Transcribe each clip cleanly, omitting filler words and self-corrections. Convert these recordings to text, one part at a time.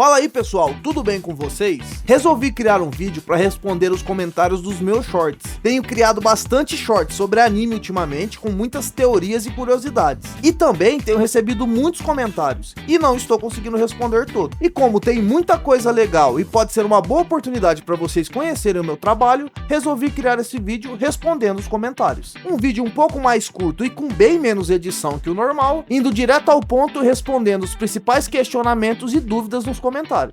Fala aí pessoal, tudo bem com vocês? Resolvi criar um vídeo para responder os comentários dos meus shorts. Tenho criado bastante shorts sobre anime ultimamente, com muitas teorias e curiosidades. E também tenho recebido muitos comentários, e não estou conseguindo responder todos. E como tem muita coisa legal e pode ser uma boa oportunidade para vocês conhecerem o meu trabalho, resolvi criar esse vídeo respondendo os comentários. Um vídeo um pouco mais curto e com bem menos edição que o normal, indo direto ao ponto e respondendo os principais questionamentos e dúvidas nos comentários.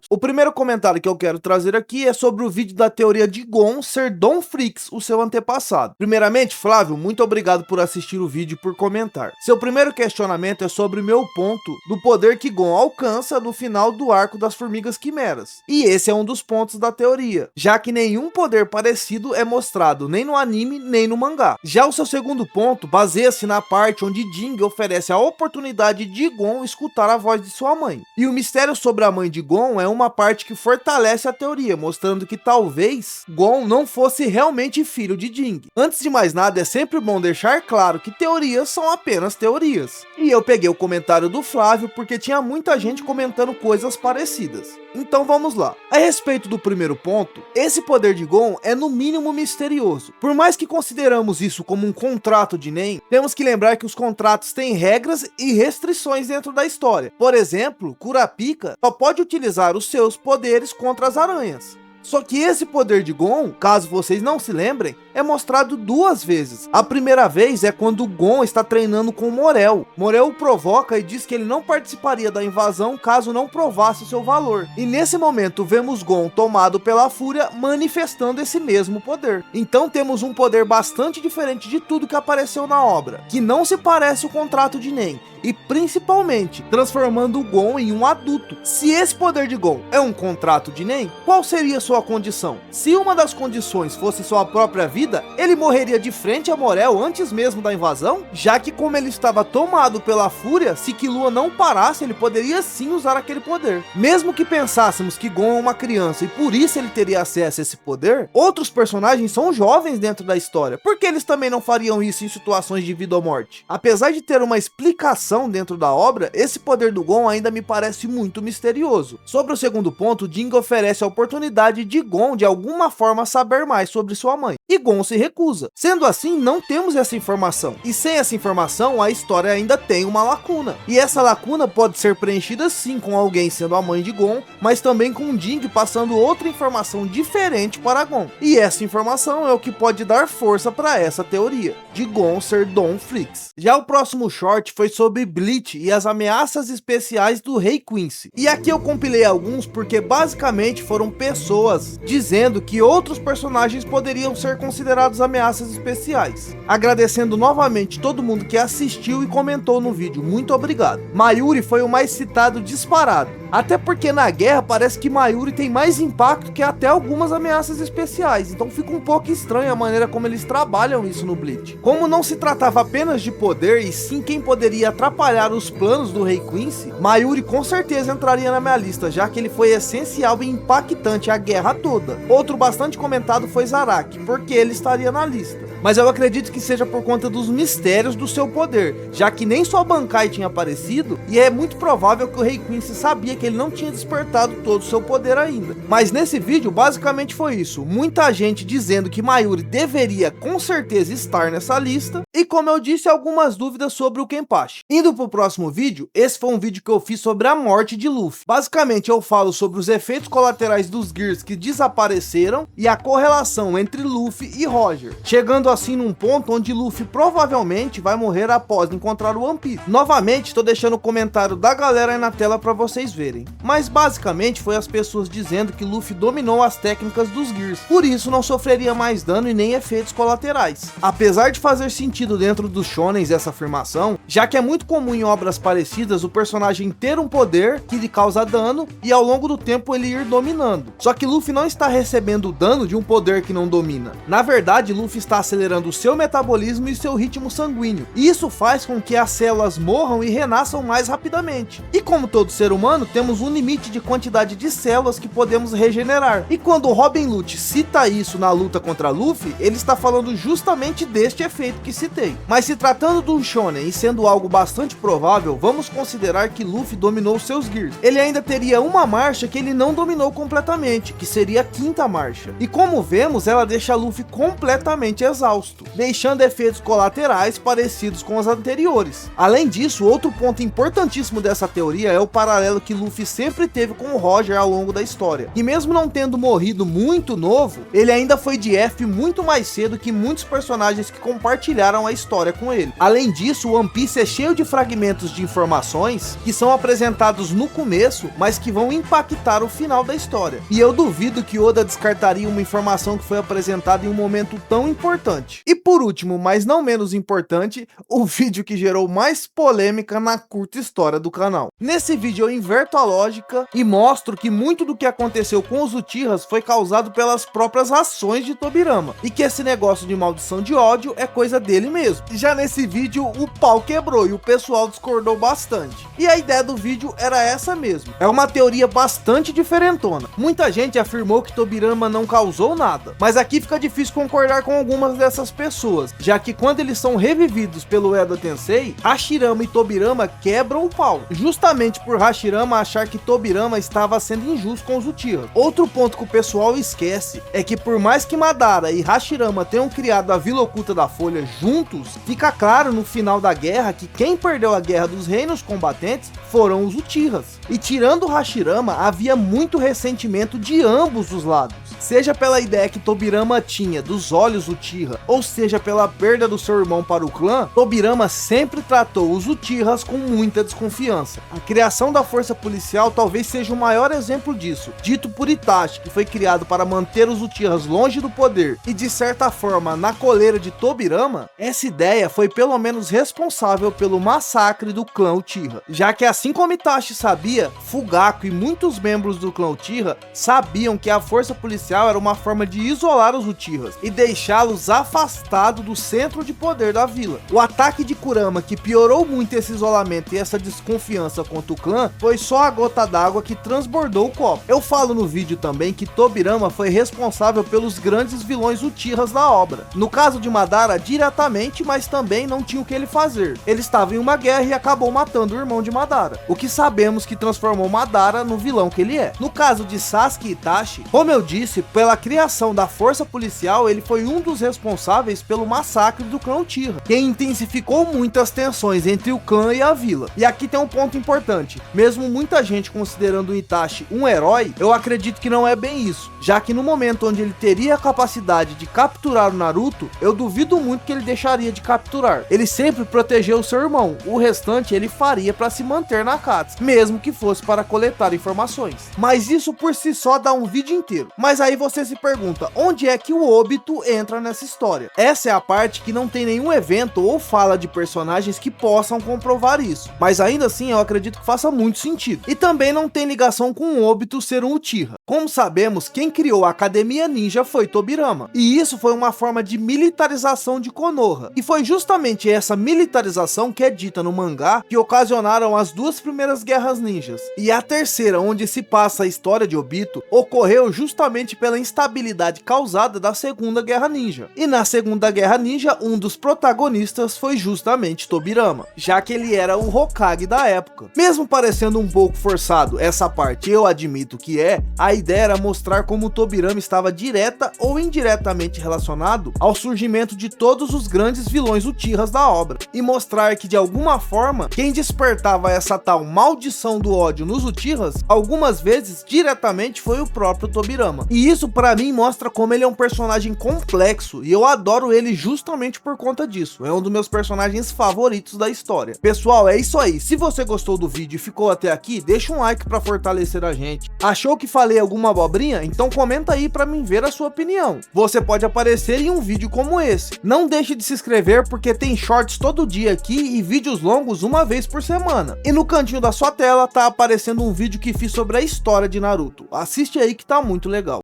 O primeiro comentário que eu quero trazer aqui é sobre o vídeo da teoria de Gon ser Don Freaks, o seu antepassado. Primeiramente, Flávio, muito obrigado por assistir o vídeo e por comentar. Seu primeiro questionamento é sobre o meu ponto do poder que Gon alcança no final do arco das Formigas Quimeras. E esse é um dos pontos da teoria, já que nenhum poder parecido é mostrado nem no anime nem no mangá. Já o seu segundo ponto baseia-se na parte onde Jing oferece a oportunidade de Gon escutar a voz de sua mãe. E o mistério sobre a mãe de Gon é uma parte que fortalece a teoria, mostrando que talvez Gon não fosse realmente filho de Jing. Antes de mais nada, é sempre bom deixar claro que teorias são apenas teorias. E eu peguei o comentário do Flávio porque tinha muita gente comentando coisas parecidas. Então vamos lá. A respeito do primeiro ponto, esse poder de Gon é no mínimo misterioso. Por mais que consideramos isso como um contrato de Nen, temos que lembrar que os contratos têm regras e restrições dentro da história. Por exemplo, Kurapika só pode utilizar os seus poderes contra as aranhas. Só que esse poder de Gon, caso vocês não se lembrem, é mostrado duas vezes. A primeira vez é quando Gon está treinando com Morel. Morel o provoca e diz que ele não participaria da invasão caso não provasse seu valor. E nesse momento vemos Gon tomado pela fúria manifestando esse mesmo poder. Então temos um poder bastante diferente de tudo que apareceu na obra, que não se parece o contrato de Nen. E principalmente transformando o Gon em um adulto. Se esse poder de Gon é um contrato de Nen, qual seria sua condição? Se uma das condições fosse sua própria vida, ele morreria de frente a Morel antes mesmo da invasão, já que como ele estava tomado pela fúria, se Killua não parasse, ele poderia sim usar aquele poder. Mesmo que pensássemos que Gon é uma criança e por isso ele teria acesso a esse poder, outros personagens são jovens dentro da história, porque eles também não fariam isso em situações de vida ou morte. Apesar de ter uma explicação dentro da obra, esse poder do Gon ainda me parece muito misterioso. Sobre o segundo ponto, Jing oferece a oportunidade de Gon de alguma forma saber mais sobre sua mãe, e Gon se recusa. Sendo assim, não temos essa informação, e sem essa informação a história ainda tem uma lacuna, e essa lacuna pode ser preenchida sim com alguém sendo a mãe de Gon, mas também com Jing passando outra informação diferente para Gon, e essa informação é o que pode dar força para essa teoria de Gon ser Don Freaks. Já o próximo short foi sobre Bleach e as ameaças especiais do Rei Quincy. E aqui eu compilei alguns porque basicamente foram pessoas dizendo que outros personagens poderiam ser considerados ameaças especiais. Agradecendo novamente todo mundo que assistiu e comentou no vídeo, muito obrigado. Mayuri foi o mais citado disparado. Até porque na guerra parece que Mayuri tem mais impacto que até algumas ameaças especiais, então fica um pouco estranho a maneira como eles trabalham isso no Bleach. Como não se tratava apenas de poder e sim quem poderia atrapalhar os planos do Rei Quincy, Mayuri com certeza entraria na minha lista, já que ele foi essencial e impactante a guerra toda. Outro bastante comentado foi Zaraki, porque ele estaria na lista. Mas eu acredito que seja por conta dos mistérios do seu poder, já que nem só Bankai tinha aparecido, e é muito provável que o Rei Quincy sabia que ele não tinha despertado todo o seu poder ainda. Mas nesse vídeo basicamente foi isso, muita gente dizendo que Mayuri deveria com certeza estar nessa lista, e como eu disse, algumas dúvidas sobre o Kenpachi. Indo pro próximo vídeo, esse foi um vídeo que eu fiz sobre a morte de Luffy. Basicamente eu falo sobre os efeitos colaterais dos Gears que desapareceram e a correlação entre Luffy e Roger, chegando assim num ponto onde Luffy provavelmente vai morrer após encontrar o One Piece. Novamente estou deixando o comentário da galera aí na tela para vocês verem, mas basicamente foi as pessoas dizendo que Luffy dominou as técnicas dos Gears, por isso não sofreria mais dano e nem efeitos colaterais. Apesar de fazer sentido dentro dos shonens essa afirmação, já que é muito comum em obras parecidas o personagem ter um poder que lhe causa dano e ao longo do tempo ele ir dominando. Só que Luffy não está recebendo o dano de um poder que não domina. Na verdade, Luffy está acelerando o seu metabolismo e seu ritmo sanguíneo, e isso faz com que as células morram e renasçam mais rapidamente. E como todo ser humano, temos um limite de quantidade de células que podemos regenerar. E quando o Robin Lute cita isso na luta contra Luffy, ele está falando justamente deste efeito que citei. comentei. Mas se tratando de um shonen e sendo algo bastante provável, vamos considerar que Luffy dominou seus Gears. Ele ainda teria uma marcha que ele não dominou completamente, que seria a quinta marcha. E como vemos, ela deixa Luffy completamente exausto, deixando efeitos colaterais parecidos com os anteriores. Além disso, outro ponto importantíssimo dessa teoria é o paralelo que Luffy sempre teve com o Roger ao longo da história. E mesmo não tendo morrido muito novo, ele ainda foi de F muito mais cedo que muitos personagens que compartilharam a história com ele. Além disso, One Piece é cheio de fragmentos de informações que são apresentados no começo, mas que vão impactar o final da história. E eu duvido que Oda descartaria uma informação que foi apresentada em um momento tão importante. E por último, mas não menos importante, o vídeo que gerou mais polêmica na curta história do canal. Nesse vídeo eu inverto a lógica e mostro que muito do que aconteceu com os Uchihas foi causado pelas próprias ações de Tobirama, e que esse negócio de maldição de ódio é coisa dele mesmo. Já nesse vídeo o pau quebrou e o pessoal discordou bastante. E a ideia do vídeo era essa mesmo. É uma teoria bastante diferentona. Muita gente afirmou que Tobirama não causou nada, mas aqui fica difícil concordar com algumas dessas pessoas, já que quando eles são revividos pelo Edo Tensei, Hashirama e Tobirama quebram o pau, justamente por Hashirama achar que Tobirama estava sendo injusto com os Uchihas. Outro ponto que o pessoal esquece é que por mais que Madara e Hashirama tenham criado a Vila Oculta da Folha juntos, fica claro no final da guerra que quem perdeu a Guerra dos Reinos Combatentes foram os Uchihas. E tirando Hashirama, havia muito ressentimento de ambos os lados, seja pela ideia que Tobirama tinha dos olhos Uchiha, ou seja pela perda do seu irmão para o clã. Tobirama sempre tratou os Uchihas com muita desconfiança. A criação da força policial talvez seja o maior exemplo disso, dito por Itachi, que foi criado para manter os Uchihas longe do poder e de certa forma na coleira de Tobirama. Essa ideia foi pelo menos responsável pelo massacre do clã Uchiha, já que assim como Itachi sabia, Fugaku e muitos membros do clã Uchiha sabiam que a força policial era uma forma de isolar os Uchihas e deixá-los afastados do centro de poder da vila. O ataque de Kurama, que piorou muito esse isolamento e essa desconfiança contra o clã, foi só a gota d'água que transbordou o copo. Eu falo no vídeo também que Tobirama foi responsável pelos grandes vilões Uchihas da obra. No caso de Madara, diretamente, mas também não tinha o que ele fazer. Ele estava em uma guerra e acabou matando o irmão de Madara, o que sabemos que transformou Madara no vilão que ele é. No caso de Sasuke e Itachi, como eu disse, pela criação da força policial, ele foi um dos responsáveis pelo massacre do clã Uchiha, que intensificou muitas tensões entre o clã e a vila. E aqui tem um ponto importante: mesmo muita gente considerando o Itachi um herói, eu acredito que não é bem isso, já que no momento onde ele teria a capacidade de capturar o Naruto, eu duvido muito que ele deixaria de capturar. Ele sempre protegeu o seu irmão, o restante ele faria para se manter na Akatsuki, mesmo que fosse para coletar informações. Mas isso por si só dá um vídeo inteiro. Mas aí você se pergunta, onde é que o Obito entra nessa história? Essa é a parte que não tem nenhum evento ou fala de personagens que possam comprovar isso, mas ainda assim eu acredito que faça muito sentido. E também não tem ligação com o Obito ser um Uchiha. Como sabemos, quem criou a Academia Ninja foi Tobirama, e isso foi uma forma de militarização de Konoha, e foi justamente essa militarização que é dita no mangá que ocasionaram as duas primeiras guerras ninjas, e a terceira, onde se passa a história de Obito, ocorreu justamente pela instabilidade causada da segunda guerra ninja. E na segunda guerra ninja, um dos protagonistas foi justamente Tobirama, já que ele era o Hokage da época. Mesmo parecendo um pouco forçado essa parte, eu admito que é, a ideia era mostrar como Tobirama estava direta ou indiretamente relacionado ao surgimento de todos os grandes vilões Uchihas da obra, e mostrar que de alguma forma, quem despertava essa tal maldição do ódio nos Uchihas, algumas vezes diretamente foi o próprio Tobirama. E isso pra mim mostra como ele é um personagem complexo, e eu adoro ele justamente por conta disso. É um dos meus personagens favoritos da história. Pessoal, é isso aí. Se você gostou do vídeo e ficou até aqui, deixa um like pra fortalecer a gente. Achou que falei alguma abobrinha? Então comenta aí pra mim ver a sua opinião. Você pode aparecer em um vídeo como esse. Não deixe de se inscrever, porque tem shorts todo dia aqui e vídeos longos uma vez por semana. E no cantinho da sua tela tá aparecendo um vídeo que fiz sobre a história de Naruto. Assiste aí que tá muito legal.